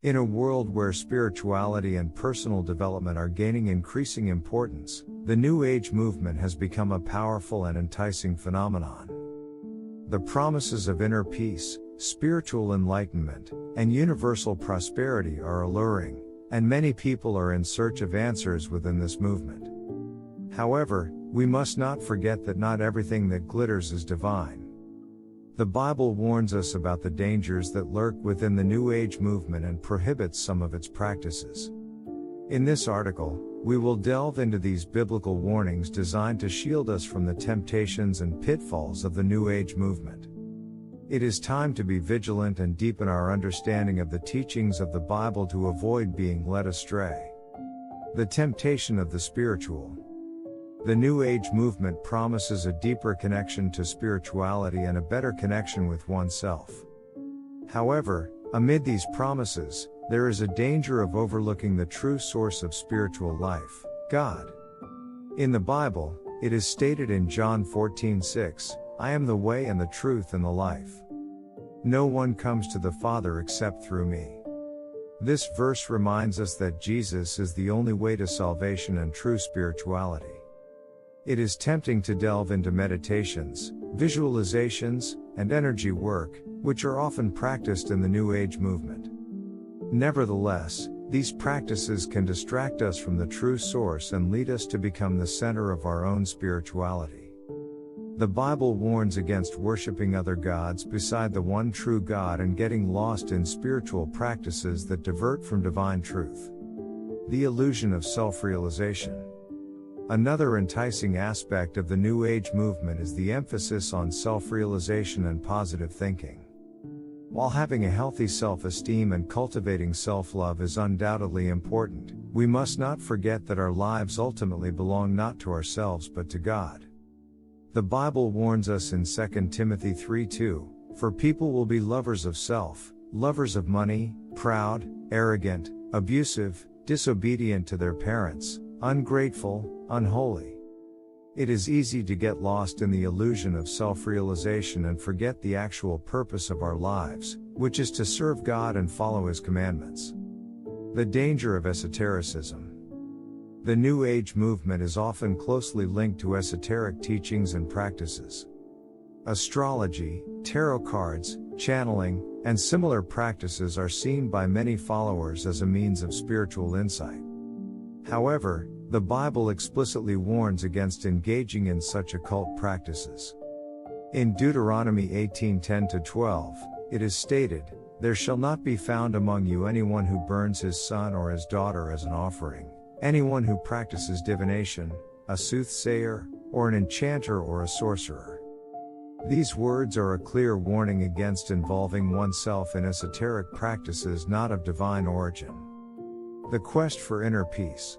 In a world where spirituality and personal development are gaining increasing importance, the New Age movement has become a powerful and enticing phenomenon. The promises of inner peace, spiritual enlightenment, and universal prosperity are alluring, and many people are in search of answers within this movement. However, we must not forget that not everything that glitters is divine. The Bible warns us about the dangers that lurk within the New Age movement and prohibits some of its practices. In this article, we will delve into these biblical warnings designed to shield us from the temptations and pitfalls of the New Age movement. It is time to be vigilant and deepen our understanding of the teachings of the Bible to avoid being led astray. The temptation of the spiritual. The New Age movement promises a deeper connection to spirituality and a better connection with oneself. However, amid these promises, there is a danger of overlooking the true source of spiritual life, God. In the Bible, it is stated in John 14:6, "I am the way and the truth and the life. No one comes to the Father except through me." This verse reminds us that Jesus is the only way to salvation and true spirituality. It is tempting to delve into meditations, visualizations, and energy work, which are often practiced in the New Age movement. Nevertheless, these practices can distract us from the true source and lead us to become the center of our own spirituality. The Bible warns against worshiping other gods beside the one true God and getting lost in spiritual practices that divert from divine truth. The illusion of self-realization. Another enticing aspect of the New Age movement is the emphasis on self-realization and positive thinking. While having a healthy self-esteem and cultivating self-love is undoubtedly important, we must not forget that our lives ultimately belong not to ourselves but to God. The Bible warns us in 2 Timothy 3:2, "For people will be lovers of self, lovers of money, proud, arrogant, abusive, disobedient to their parents, ungrateful, unholy." It is easy to get lost in the illusion of self-realization and forget the actual purpose of our lives, which is to serve God and follow His commandments. The danger of esotericism. The New Age movement is often closely linked to esoteric teachings and practices. Astrology, tarot cards, channeling, and similar practices are seen by many followers as a means of spiritual insight. However, the Bible explicitly warns against engaging in such occult practices. In Deuteronomy 18:10-12, it is stated, "There shall not be found among you anyone who burns his son or his daughter as an offering, anyone who practices divination, a soothsayer, or an enchanter or a sorcerer." These words are a clear warning against involving oneself in esoteric practices not of divine origin. The quest for inner peace.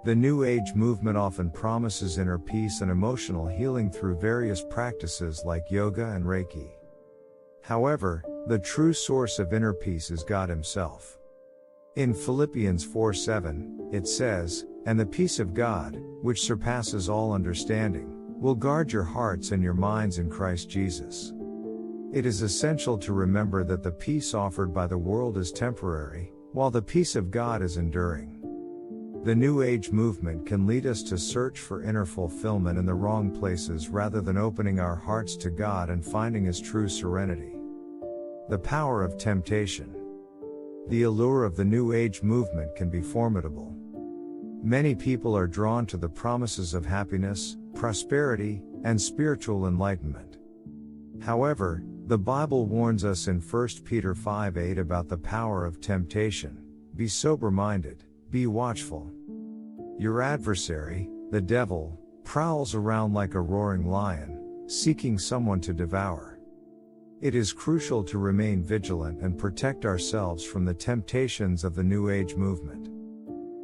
The New Age movement often promises inner peace and emotional healing through various practices like yoga and Reiki. However, the true source of inner peace is God Himself. In Philippians 4:7, it says, "And the peace of God, which surpasses all understanding, will guard your hearts and your minds in Christ Jesus." It is essential to remember that the peace offered by the world is temporary, while the peace of God is enduring. The New Age movement can lead us to search for inner fulfillment in the wrong places rather than opening our hearts to God and finding His true serenity. The power of temptation. The allure of the New Age movement can be formidable. Many people are drawn to the promises of happiness, prosperity, and spiritual enlightenment. However, the Bible warns us in 1 Peter 5:8 about the power of temptation. "Be sober-minded, be watchful. Your adversary, the devil, prowls around like a roaring lion, seeking someone to devour." It is crucial to remain vigilant and protect ourselves from the temptations of the New Age movement.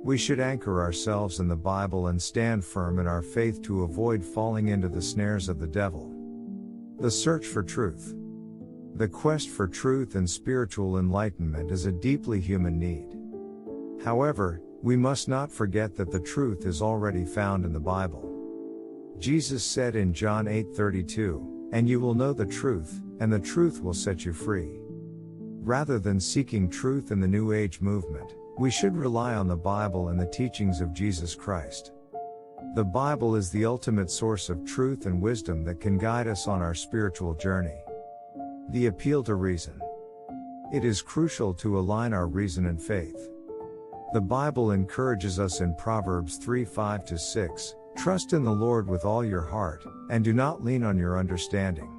We should anchor ourselves in the Bible and stand firm in our faith to avoid falling into the snares of the devil. The search for truth. The quest for truth and spiritual enlightenment is a deeply human need. However, we must not forget that the truth is already found in the Bible. Jesus said in John 8:32, "And you will know the truth, and the truth will set you free." Rather than seeking truth in the New Age movement, we should rely on the Bible and the teachings of Jesus Christ. The Bible is the ultimate source of truth and wisdom that can guide us on our spiritual journey. The appeal to reason. It is crucial to align our reason and faith. The Bible encourages us in Proverbs 3:5-6, "Trust in the Lord with all your heart, and do not lean on your understanding.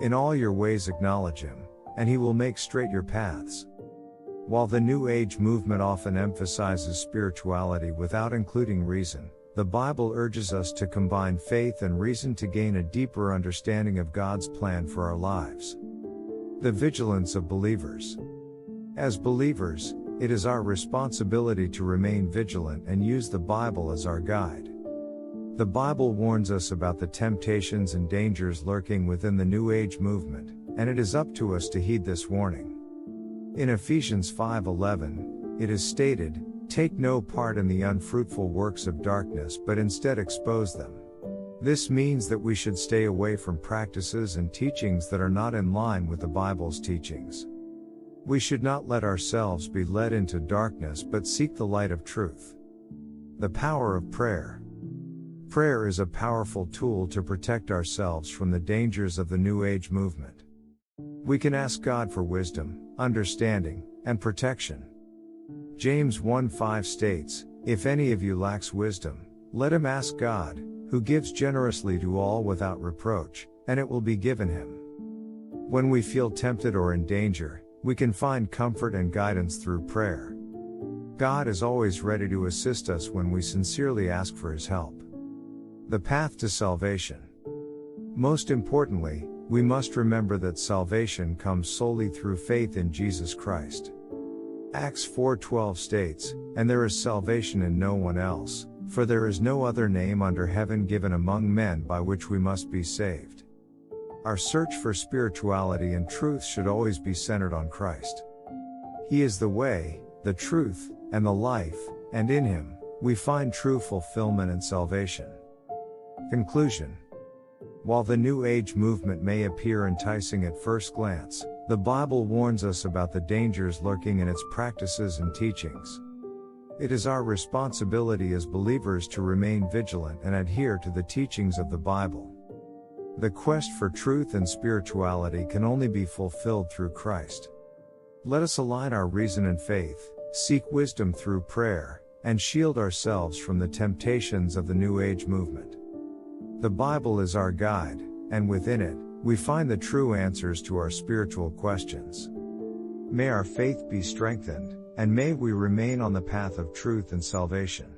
In all your ways acknowledge Him, and He will make straight your paths." While the New Age movement often emphasizes spirituality without including reason, the Bible urges us to combine faith and reason to gain a deeper understanding of God's plan for our lives. The vigilance of believers. As believers, it is our responsibility to remain vigilant and use the Bible as our guide. The Bible warns us about the temptations and dangers lurking within the New Age movement, and it is up to us to heed this warning. In Ephesians 5:11, it is stated, "Take no part in the unfruitful works of darkness but instead expose them." This means that we should stay away from practices and teachings that are not in line with the Bible's teachings. We should not let ourselves be led into darkness but seek the light of truth. The power of prayer. Prayer is a powerful tool to protect ourselves from the dangers of the New Age movement. We can ask God for wisdom, understanding, and protection. James 1:5 states, "If any of you lacks wisdom, let him ask God, who gives generously to all without reproach, and it will be given him." When we feel tempted or in danger, we can find comfort and guidance through prayer. God is always ready to assist us when we sincerely ask for His help. The path to salvation. Most importantly, we must remember that salvation comes solely through faith in Jesus Christ. Acts 4:12 states, "And there is salvation in no one else, for there is no other name under heaven given among men by which we must be saved." Our search for spirituality and truth should always be centered on Christ. He is the way, the truth, and the life, and in Him, we find true fulfillment and salvation. Conclusion. While the New Age movement may appear enticing at first glance, the Bible warns us about the dangers lurking in its practices and teachings. It is our responsibility as believers to remain vigilant and adhere to the teachings of the Bible. The quest for truth and spirituality can only be fulfilled through Christ. Let us align our reason and faith, seek wisdom through prayer, and shield ourselves from the temptations of the New Age movement. The Bible is our guide, and within it, we find the true answers to our spiritual questions. May our faith be strengthened, and may we remain on the path of truth and salvation.